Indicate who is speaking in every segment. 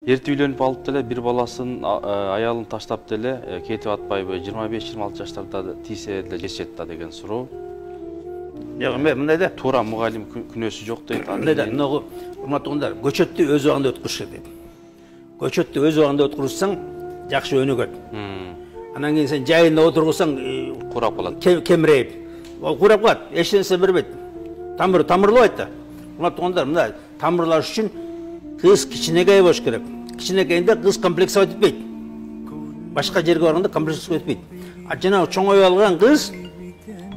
Speaker 1: Эртип үйлөнүп алып деле бир баласын, аялын таштап деле кетип атпайбы? 25-26 жаштарда тийсе деле жетет да деген суроо.
Speaker 2: Жок, мындай да.
Speaker 1: Туура мугалим күнөөсү жок дейт.
Speaker 2: Мындай да, мынагу урматтуулар, көчөттү өз убагында өткөрүш керек. Көчөттү өз убагында өткөрсөң, жакшы өнүгөт. Анан кийин сен жайында отургусаң,
Speaker 1: курап калат.
Speaker 2: Кемирейип. Ол курап калат, эч нерсе бербейт. Тамырлабайт да. Урматтуулар, мындай тамырлаш үчүн кыз кичинекей болуш керек. Кичинекейинде кыз комплексовать этпейт. Башка жерге барганда комплексовать этпейт. А жанагы чоңоюп алган кыз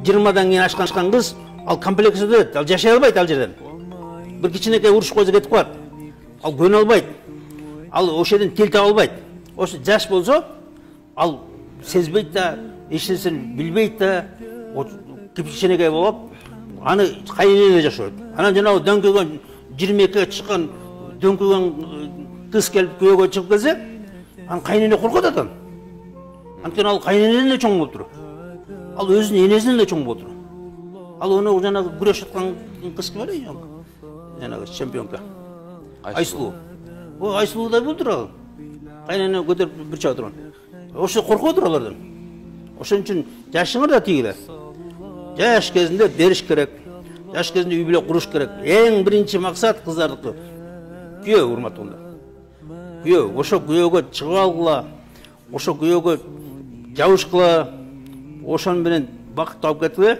Speaker 2: 20-дан кийин ашкан кыз, ал комплексовать этет, ал жашай албайт ал жерден. Бир кичинекей уруш койсо кетип калат. Ал көнө албайт. Ал ошол жерден тил таба албайт. Ошо жаш болсо, ал сезбейт да, эч нерсени билбейт да, кичинекей болуп, аны кайненеде жашайт. Анан жанагы дөңкөгөн 22-ге чыккан дөңкөгөн кыз келип күйөөгө чыгып келсе, аны кайнене коркот атан. Анткени ал кайненеден да чоң болуп тур. Ал өзүнүн энесинен да чоң болуп тур. Ал оны жанагы күрөшүп аткан кыз ким эле? Жанагы чемпионка. Айсулуу. О, Айсулуудай болуптур ал. Кайнене көтөрүп бир чаба турган. Ошо коркот тур алардан. Ошон үчүн жашыңар да тийгиле. Жаш кезинде бериш керек. Жаш кезинде үй бүлө куруш керек. Эң биринчи максат кыздардыкы. Күйөө, урматтуулар. Күйөө, ошо күйөөгө чыгып алгыла, ошо күйөөгө жабышкыла, ошон менен бакыт тауып кеткиле.